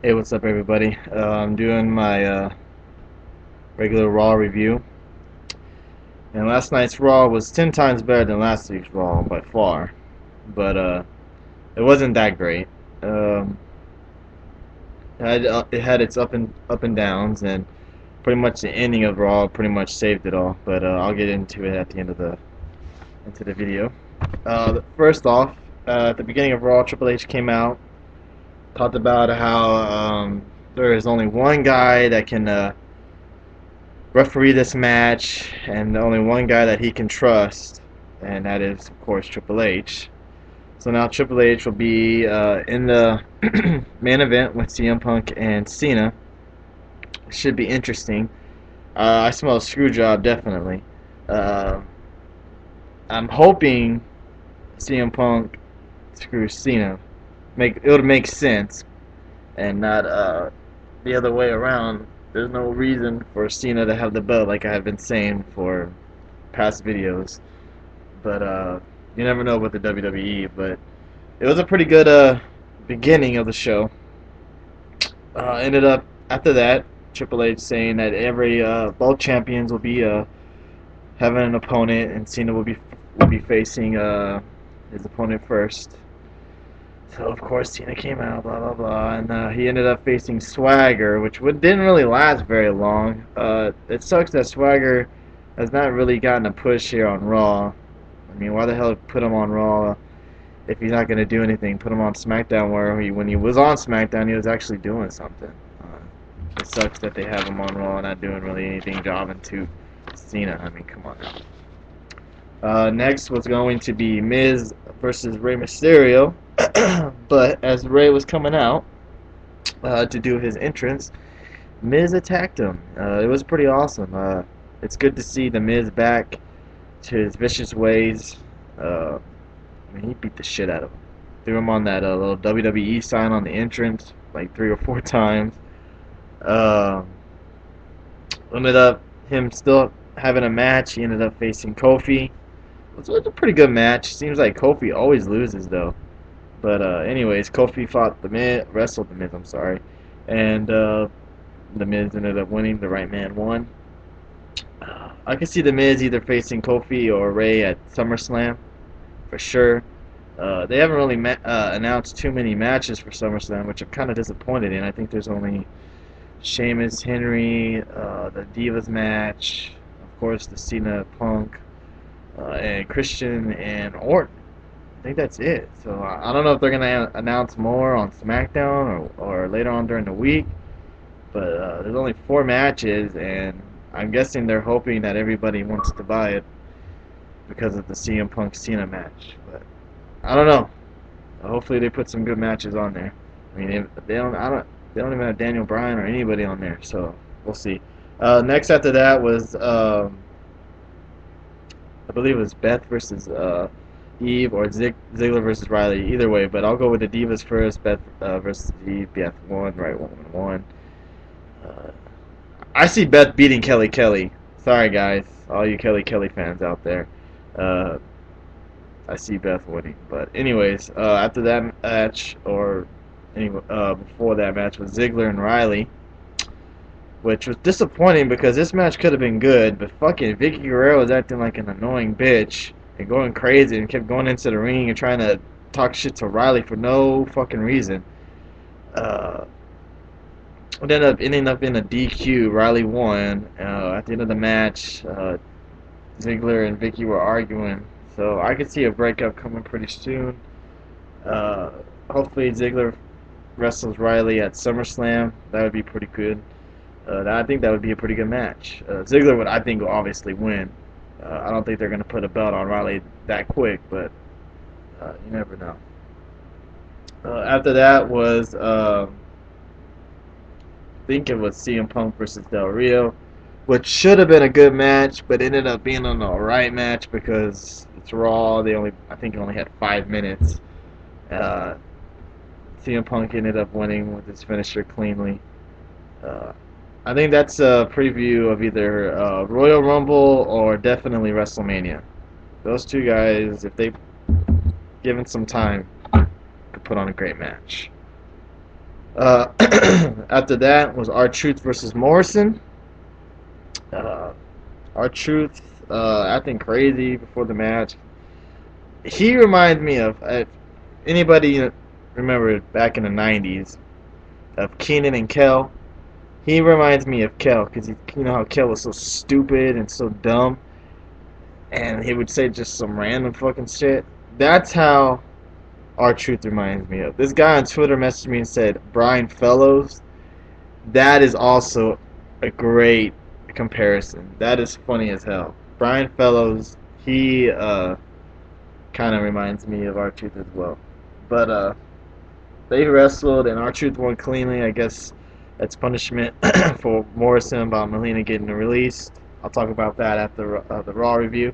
Hey, what's up, everybody? I'm doing my regular Raw review, and last night's Raw was 10 times better than last week's Raw by far, but it wasn't that great. Um, it had its up and downs, and pretty much the ending of Raw pretty much saved it all. But I'll get into it at the end of the into the video. First off, at the beginning of Raw, Triple H came out, talked about how there is only one guy that can referee this match, and only one guy that he can trust, and that is, of course, Triple H. So now Triple H will be in the main event with CM Punk and Cena. Should be interesting. I smell a screw job, definitely. Uh, I'm hoping CM Punk screws Cena. It would make sense, and not the other way around. There's no reason for Cena to have the belt, like I have been saying for past videos. But you never know with the WWE. But it was a pretty good beginning of the show. Ended up after that, Triple H saying that every both champions will be having an opponent, and Cena will be facing his opponent first. So of course Cena came out, blah blah blah, and he ended up facing Swagger, which didn't really last very long. It sucks that Swagger has not really gotten a push here on Raw. I mean, why the hell put him on Raw if he's not going to do anything? Put him on SmackDown, where when he was on SmackDown, he was actually doing something. It sucks that they have him on Raw not doing really anything, jobbing to Cena. I mean, come on now. Next was going to be Miz versus Rey Mysterio, but as Rey was coming out to do his entrance, Miz attacked him. It was pretty awesome. It's good to see the Miz back to his vicious ways. I mean, he beat the shit out of him. Threw him on that little WWE sign on the entrance like 3 or 4 times. Uh, Ended up him still having a match. He ended up facing Kofi. It was a pretty good match. Seems like Kofi always loses though. But anyways, Kofi fought the Miz, wrestled the Miz. I'm sorry, and the Miz ended up winning. The right man won. I could see the Miz either facing Kofi or Ray at SummerSlam for sure. They haven't really announced too many matches for SummerSlam, which I'm kind of disappointed in. I think there's only Sheamus, Henry, the Divas match, of course the Cena Punk, and Christian and Orton. I think that's it. So I don't know if they're gonna announce more on SmackDown or later on during the week. But there's only 4 matches, and I'm guessing they're hoping that everybody wants to buy it because of the CM Punk Cena match. But I don't know. Hopefully they put some good matches on there. I mean, they don't even have Daniel Bryan or anybody on there, so we'll see. Next after that was I believe it was Beth versus Eve, or Ziggler versus Riley. Either way, but I'll go with the Divas first. Beth versus Eve. Beth won. Right, won. Uh, I see Beth beating Kelly. Sorry guys, all you Kelly fans out there. Uh, I see Beth winning. But anyways, after that match, or anyway, before that match, was Ziggler and Riley, which was disappointing because this match could have been good, but fucking Vicky Guerrero was acting like an annoying bitch and going crazy and kept going into the ring and trying to talk shit to Riley for no fucking reason. Uh, it ended up in a DQ. Riley won. At the end of the match, Ziggler and Vicky were arguing, so I could see a breakup coming pretty soon. Uh, Hopefully Ziggler wrestles Riley at SummerSlam. That would be pretty good. I think that would be a pretty good match. Ziggler would, I think, will obviously win. I don't think they're going to put a belt on Riley that quick, but you never know. After that was, I think it was CM Punk versus Del Rio, which should have been a good match, but ended up being an alright match because it's Raw. I think, only had 5 minutes. Uh, CM Punk ended up winning with his finisher cleanly. Uh, I think that's a preview of either Royal Rumble or definitely WrestleMania. Those two guys, if they given some time, could put on a great match. Uh, After that was R-Truth versus Morrison. Uh, R-Truth acting crazy before the match. He reminds me of anybody remember back in the '90s of Keenan and Kel. He reminds me of Kel because you know how Kel was so stupid and so dumb, and he would say just some random fucking shit. That's how R-Truth reminds me of. This guy on Twitter messaged me and said Brian Fellows. That is also a great comparison. That is funny as hell. Brian Fellows, he kind of reminds me of R-Truth as well. But they wrestled and R-Truth won cleanly. I guess that's punishment for Morrison about Melina getting released. I'll talk about that after the Raw review.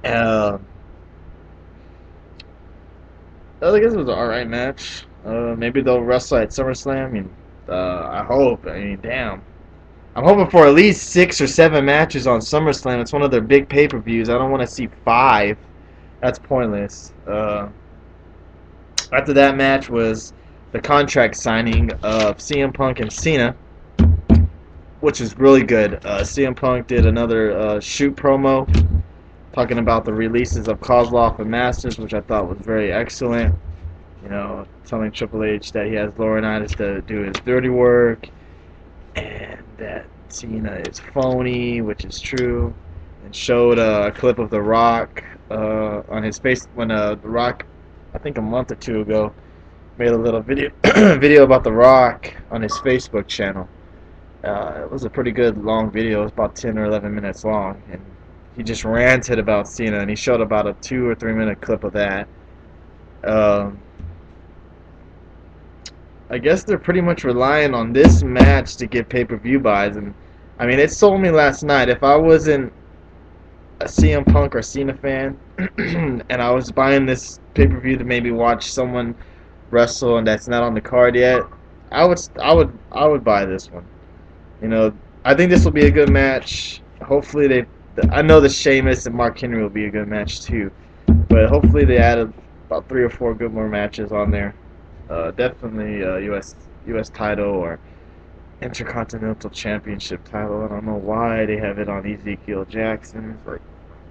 Uh, I guess it was an alright match. Maybe they'll wrestle at SummerSlam. I mean, I hope. I mean, damn. I'm hoping for at least 6 or 7 matches on SummerSlam. It's one of their big pay-per-views. I don't want to see 5. That's pointless. After that match was the contract signing of CM Punk and Cena, which is really good. CM Punk did another shoot promo talking about the releases of Kozlov and Masters, which I thought was very excellent. You know, telling Triple H that he has Laurinaitis to do his dirty work, and that Cena is phony, which is true, and showed a clip of The Rock on his face when The Rock, I think a month or two ago, made a little video video about The Rock on his Facebook channel. It was a pretty good long video. It was about 10 or 11 minutes long, and he just ranted about Cena, and he showed about a 2 or 3 minute clip of that. Um, I guess they're pretty much relying on this match to get pay-per-view buys, and I mean, it sold me last night. If I wasn't a CM Punk or Cena fan, and I was buying this pay-per-view to maybe watch someone wrestle and that's not on the card yet, I would buy this one. You know, I think this will be a good match. Hopefully I know the Sheamus and Mark Henry will be a good match too, but hopefully they added about 3 or 4 good more matches on there. Definitely U.S. title or Intercontinental Championship title. I don't know why they have it on Ezekiel Jackson. It's like,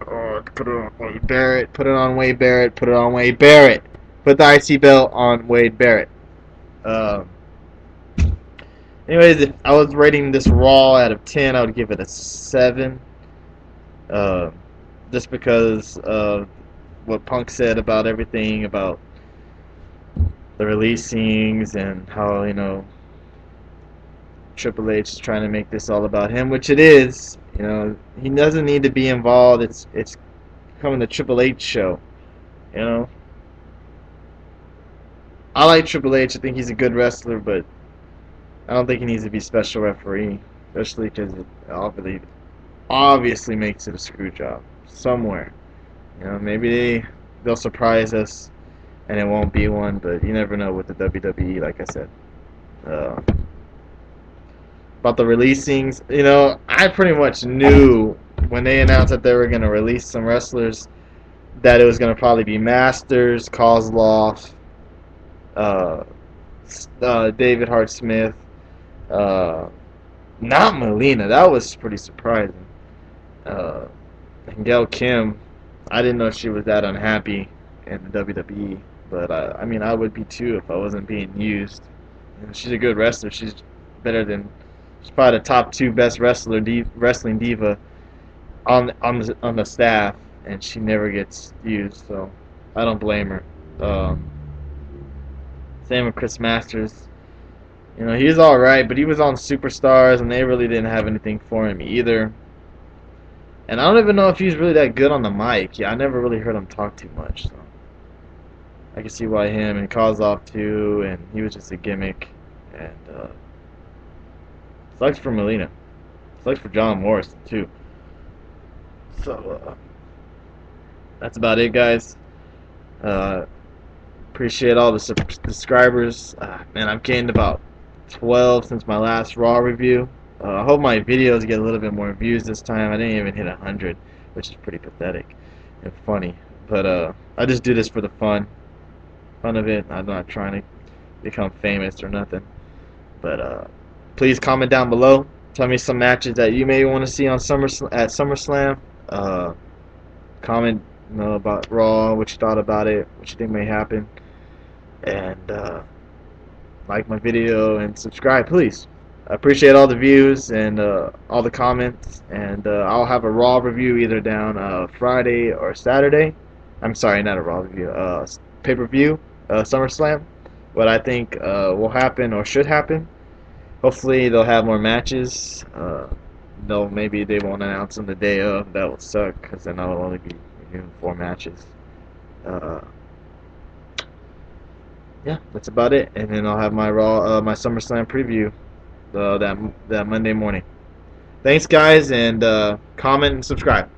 oh, put it on Wade Barrett. Put it on Wade Barrett. Put it on Wade Barrett. Put the IC belt on Wade Barrett. Um, Anyways, if I was rating this Raw out of 10, I would give it a 7. Uh, just because of what Punk said about everything, about the releasings and how, you know, Triple H is trying to make this all about him, which it is. You know, he doesn't need to be involved. It's becoming the Triple H show. You know, I like Triple H. I think he's a good wrestler, but I don't think he needs to be special referee, especially because it obviously makes it a screw job somewhere. You know, maybe they'll surprise us and it won't be one, but you never know with the WWE. Like I said. Uh, about the releasings. You know, I pretty much knew when they announced that they were going to release some wrestlers that it was going to probably be Masters, Kozlov, uh, David Hart Smith, uh, not Melina. That was pretty surprising. Uh, and Gail Kim, I didn't know she was that unhappy in the WWE, but I mean, I would be too if I wasn't being used. And she's a good wrestler. She's better than She's probably the top 2 best wrestling diva on the staff, and she never gets used. So I don't blame her. Same with Chris Masters. You know, he's all right, but he was on Superstars, and they really didn't have anything for him either. And I don't even know if he's really that good on the mic. Yeah, I never really heard him talk too much. So I can see why him and Kozlov too, and he was just a gimmick. And sucks for Melina. Sucks for John Morrison too. So that's about it, guys. Appreciate all the subscribers. Man, I've gained about 12 since my last Raw review. I hope my videos get a little bit more views this time. I didn't even hit 100, which is pretty pathetic and funny. But I just do this for the fun of it. I'm not trying to become famous or nothing. But please comment down below. Tell me some matches that you may want to see on at SummerSlam. Uh, comment, about Raw, what you thought about it, what you think may happen, and like my video and subscribe, please. I appreciate all the views and all the comments, and I'll have a Raw review either down Friday or Saturday. I'm sorry, not a Raw review, pay-per-view, SummerSlam. What I think will happen or should happen. Hopefully they'll have more matches. Though maybe they won't announce them the day of. That will suck because then I'll only be reviewing 4 matches. Uh, yeah, that's about it. And then I'll have my my SummerSlam preview that Monday morning. Thanks, guys, and comment and subscribe.